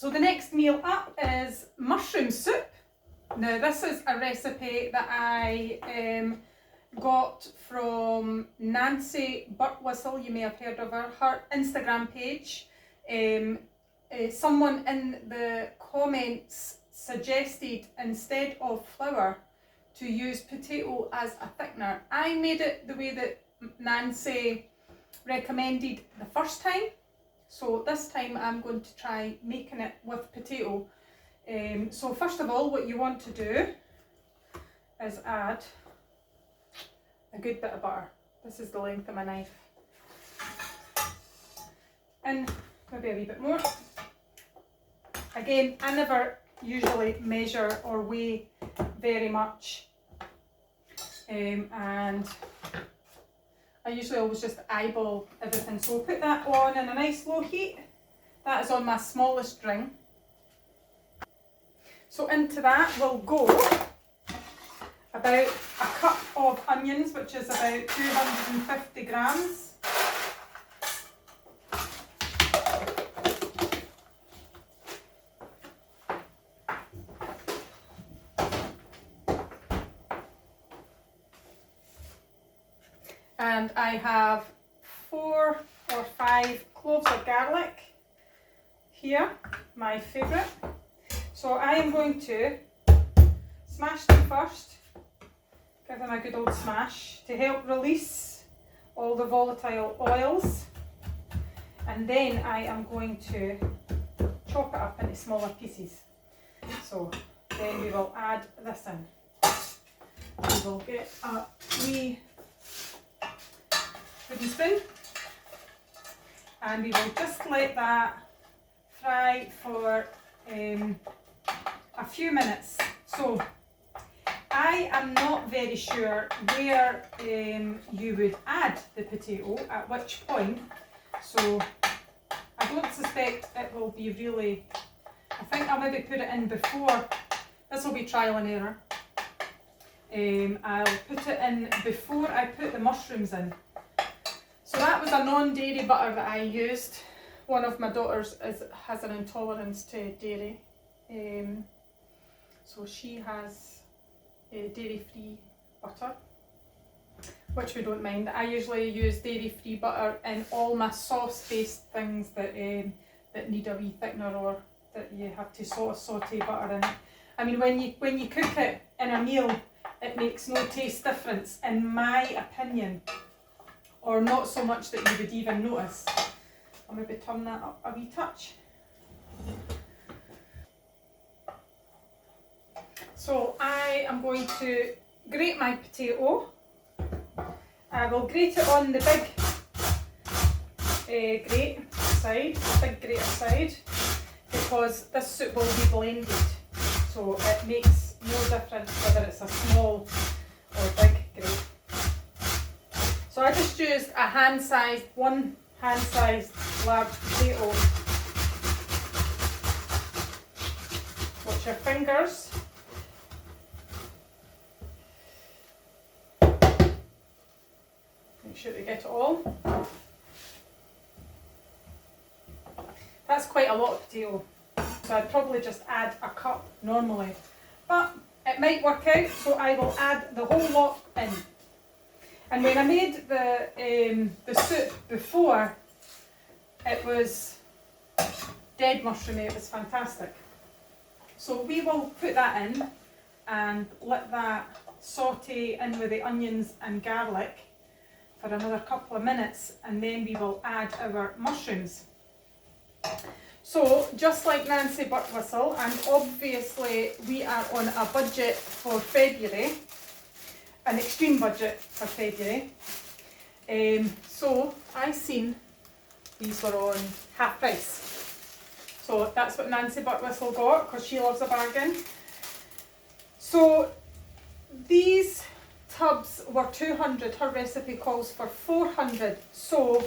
So the next meal up is mushroom soup. Now this is a recipe that I got from Nancy Burtwhistle. You may have heard of her Instagram page. Someone in the comments suggested instead of flour to use potato as a thickener. I made it the way that Nancy recommended the first time. So this time I'm going to try making it with potato. So first of all, what you want to do is add a good bit of butter. This is the length of my knife. And maybe a wee bit more. Again, I never usually measure or weigh very much. And I usually always just eyeball everything. So we'll put that on in a nice low heat. That is on my smallest ring. So into that will go about a cup of onions, which is about 250 grams. And I have 4 or 5 cloves of garlic here, my favourite. So I am going to smash them first, give them a good old smash to help release all the volatile oils. And then I am going to chop it up into smaller pieces. So then we will add this in. We will get a wee wooden spoon and we will just let that fry for a few minutes. So I am not very sure where you would add the potato at which point, so I don't suspect it will be really, I think I'll maybe put it in before. This will be trial and error. I'll put it in before I put the mushrooms in. So that was a non-dairy butter that I used. One of my daughters has an intolerance to dairy. So she has dairy-free butter, which we don't mind. I usually use dairy-free butter in all my sauce-based things that need a wee thickener or that you have to sort of saute butter in it. I mean, when you cook it in a meal, it makes no taste difference, in my opinion. Or not so much that you would even notice. I'll maybe turn that up a wee touch. So I am going to grate my potato. I will grate it on the big grate side, big grater side, because this soup will be blended. So it makes no difference whether it's a small or big grate. So I just used one hand-sized large potato. Watch your fingers. Make sure to get it all. That's quite a lot of potato, so I'd probably just add a cup normally. But it might work out, so I will add the whole lot in. And when I made the soup before, it was dead mushroomy, it was fantastic. So we will put that in and let that saute in with the onions and garlic for another couple of minutes, and then we will add our mushrooms. So just like Nancy Burtwhistle, and obviously we are on a budget for February, an extreme budget for February. So I seen these were on half price. So that's what Nancy Burtwhistle got, because she loves a bargain. So these tubs were 200, her recipe calls for 400. So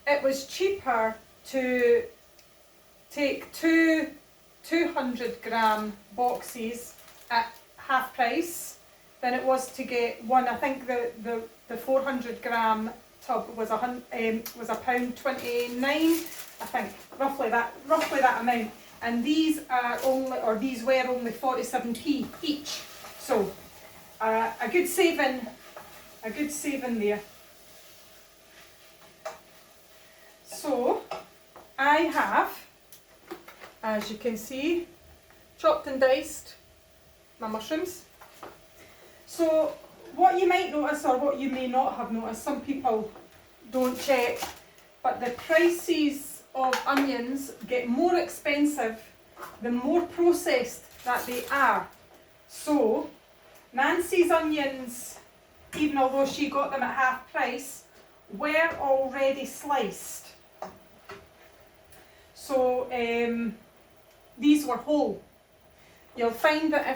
it was cheaper to take two 200 gram boxes at half price than it was to get one. I think the 400 gram tub was £1.29. I think roughly that amount, and these are only, or these were only 47p each. So a good saving there. So I have, as you can see, chopped and diced my mushrooms. So what you might notice, or what you may not have noticed, some people don't check, but the prices of onions get more expensive the more processed that they are. So Nancy's onions, even although she got them at half price, were already sliced. So these were whole. You'll find that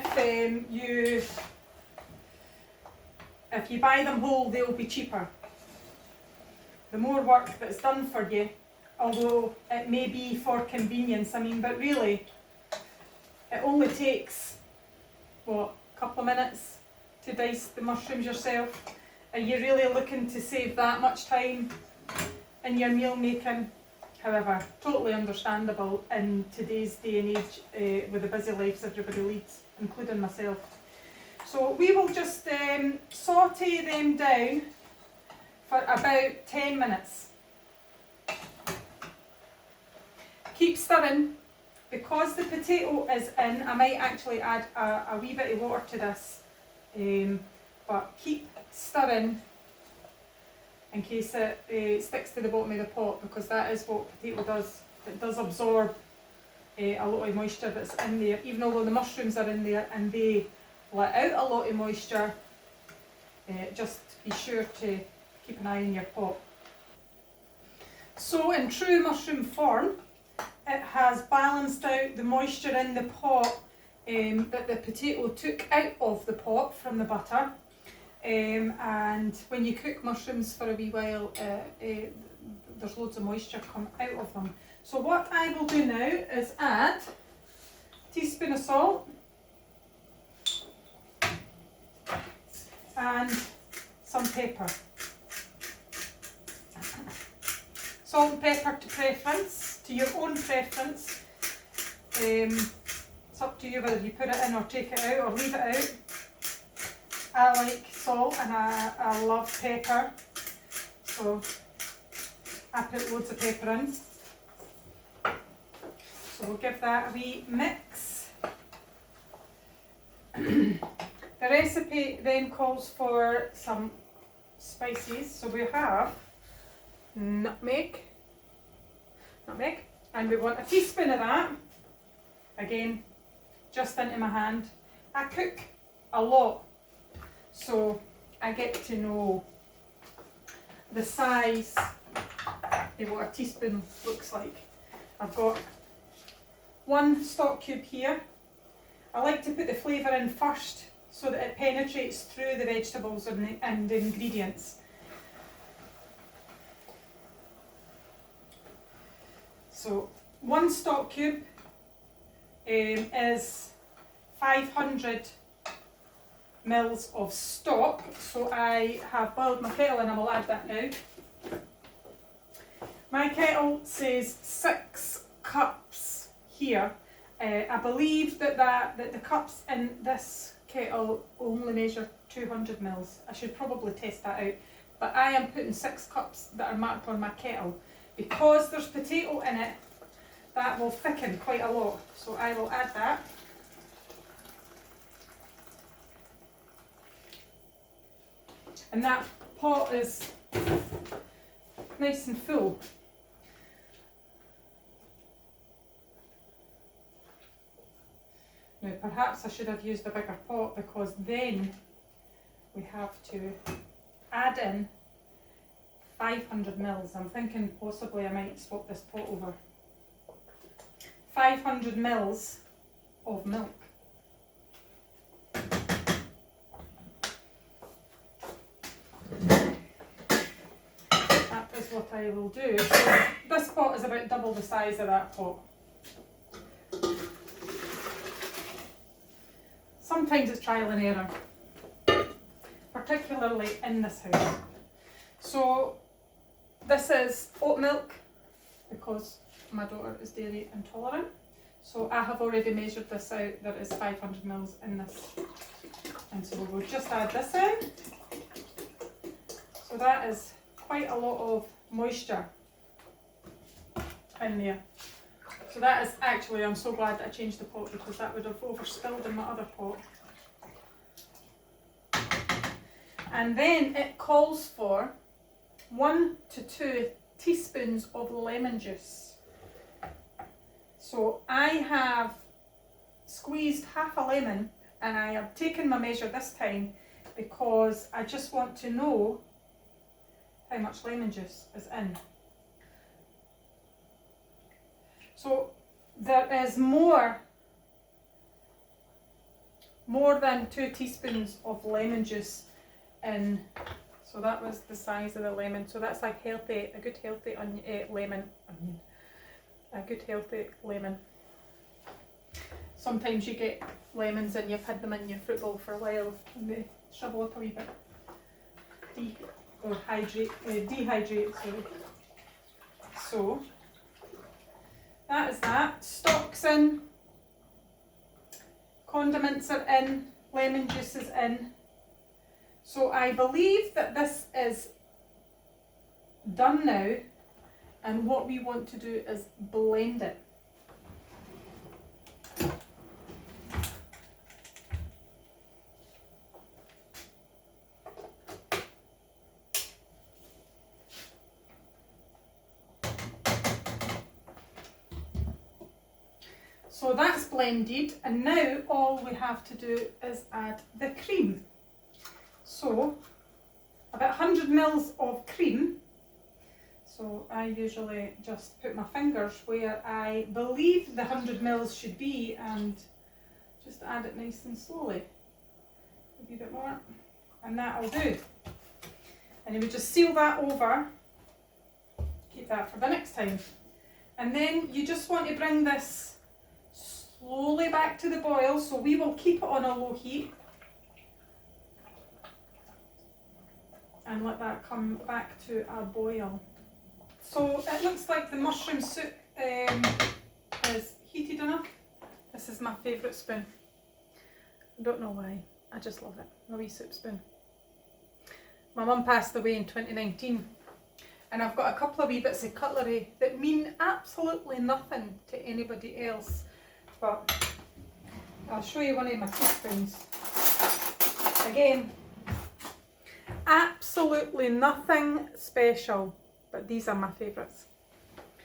if you buy them whole, they'll be cheaper. The more work that's done for you, although it may be for convenience, I mean, but really, it only takes, what, a couple of minutes to dice the mushrooms yourself. Are you really looking to save that much time in your meal making? However, totally understandable in today's day and age with the busy lives everybody leads, including myself. So we will just saute them down for about 10 minutes. Keep stirring. Because the potato is in, I might actually add a wee bit of water to this, but keep stirring in case it sticks to the bottom of the pot, because that is what potato does. It does absorb a lot of moisture that's in there, even although the mushrooms are in there and they let out a lot of moisture. Just be sure to keep an eye on your pot. So in true mushroom form, it has balanced out the moisture in the pot that the potato took out of the pot from the butter. And when you cook mushrooms for a wee while, there's loads of moisture come out of them. So what I will do now is add a teaspoon of salt and some pepper. Salt and pepper to preference, to your own preference. It's up to you whether you put it in or take it out or leave it out. I like salt and I love pepper, so I put loads of pepper in. So we'll give that a wee mix. The recipe then calls for some spices, so we have nutmeg, and we want a teaspoon of that, again, just into my hand. I cook a lot, so I get to know the size of what a teaspoon looks like. I've got one stock cube here. I like to put the flavour in first so that it penetrates through the vegetables and the ingredients. So one stock cube is 500 mils of stock. So I have boiled my kettle and I will add that now. My kettle says 6 cups here. I believe that the cups in this kettle only measure 200 mils. I should probably test that out. But I am putting 6 cups that are marked on my kettle. Because there's potato in it, that will thicken quite a lot. So I will add that. And that pot is nice and full. Now perhaps I should have used a bigger pot, because then we have to add in 500 mils. I'm thinking possibly I might swap this pot over. 500 mils of milk. That is what I will do. So this pot is about double the size of that pot. Sometimes it's trial and error, particularly in this house. So this is oat milk, because my daughter is dairy intolerant. So I have already measured this out. There is 500 mils in this. And so we'll just add this in. So that is quite a lot of moisture in there. So that is actually, I'm so glad that I changed the pot because that would have overspilled in my other pot. And then it calls for 1 to 2 teaspoons of lemon juice. So I have squeezed half a lemon and I have taken my measure this time because I just want to know how much lemon juice is in. So there is more than 2 teaspoons of lemon juice in. So that was the size of the lemon. So that's a good healthy lemon. A good healthy lemon. Sometimes you get lemons and you've had them in your fruit bowl for a while and they shrivel up a wee bit. Dehydrate, sorry. So that is that. Stock's in, condiments are in, lemon juice is in. So I believe that this is done now, and what we want to do is blend it. So that's blended, and now all we have to do is add the cream. So about 100 mils of cream. So I usually just put my fingers where I believe the 100 mils should be and just add it nice and slowly. A wee bit more, and that'll do. And you would just seal that over, keep that for the next time. And then you just want to bring this slowly back to the boil, so we will keep it on a low heat and let that come back to a boil. So it looks like the mushroom soup is heated enough. This is my favourite spoon. I don't know why, I just love it, my wee soup spoon. My mum passed away in 2019 and I've got a couple of wee bits of cutlery that mean absolutely nothing to anybody else. But I'll show you one of my teaspoons. Again, absolutely nothing special, but these are my favourites.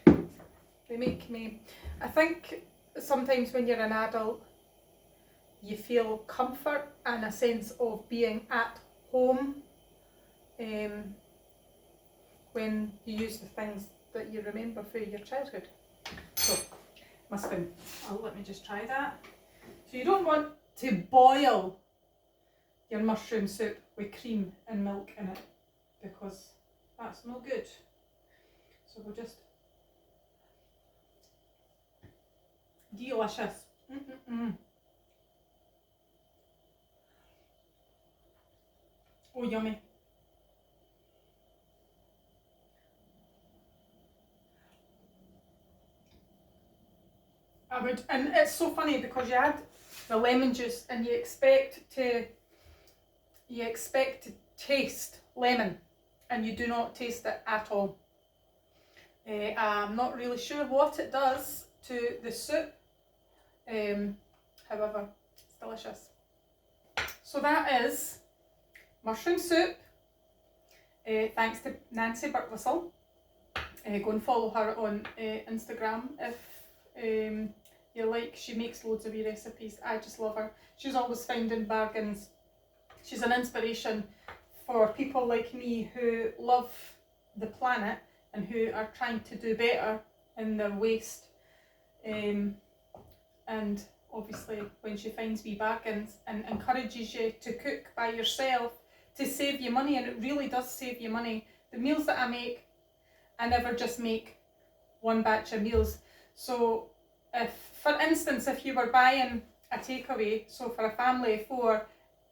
They make me, I think sometimes when you're an adult, you feel comfort and a sense of being at home when you use the things that you remember from your childhood. So, my spoon. Oh, let me just try that. So you don't want to boil your mushroom soup with cream and milk in it because that's no good. So we'll just delicious. Oh, yummy. I would, and it's so funny because you add the lemon juice and you expect to taste lemon and you do not taste it at all. I'm not really sure what it does to the soup, however it's delicious. So that is mushroom soup, thanks to Nancy Birtwhistle. Go and follow her on Instagram if you like. She makes loads of wee recipes. I just love her. She's always finding bargains. She's an inspiration for people like me who love the planet and who are trying to do better in their waste. And obviously when she finds wee bargains and encourages you to cook by yourself to save you money, and it really does save you money. The meals that I make, I never just make one batch of meals. So if, for instance, if you were buying a takeaway, so for a family of 4,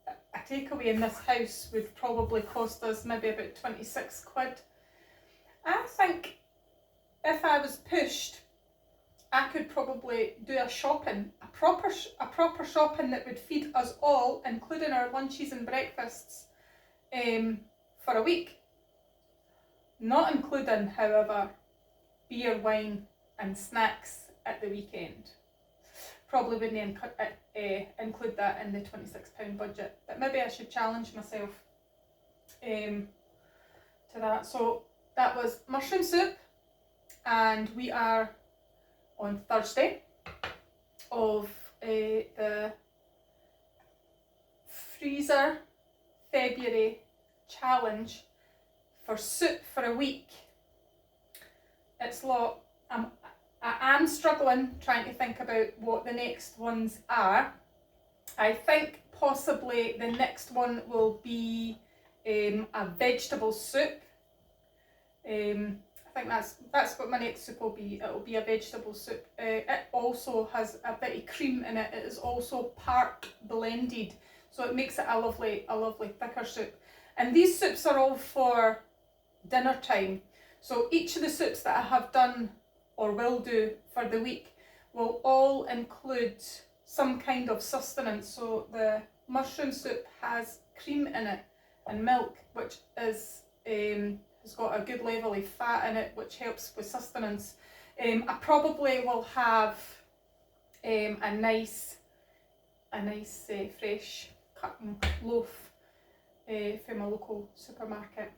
a takeaway in this house would probably cost us maybe about 26 quid. I think if I was pushed, I could probably do a proper shopping that would feed us all, including our lunches and breakfasts, for a week. Not including, however, beer, wine and snacks at the weekend. Probably wouldn't include that in the £26 budget, but maybe I should challenge myself to that. So that was mushroom soup, and we are on Thursday of the freezer February challenge for soup for a week. It's a lot. I am struggling trying to think about what the next ones are. I think possibly the next one will be a vegetable soup. I think that's what my next soup will be. It will be a vegetable soup. It also has a bit of cream in it. It is also part blended, so it makes it a lovely thicker soup. And these soups are all for dinner time. So each of the soups that I have done or will do for the week will all include some kind of sustenance. So the mushroom soup has cream in it and milk, which is has got a good level of fat in it, which helps with sustenance. I probably will have a nice fresh cut loaf from a local supermarket.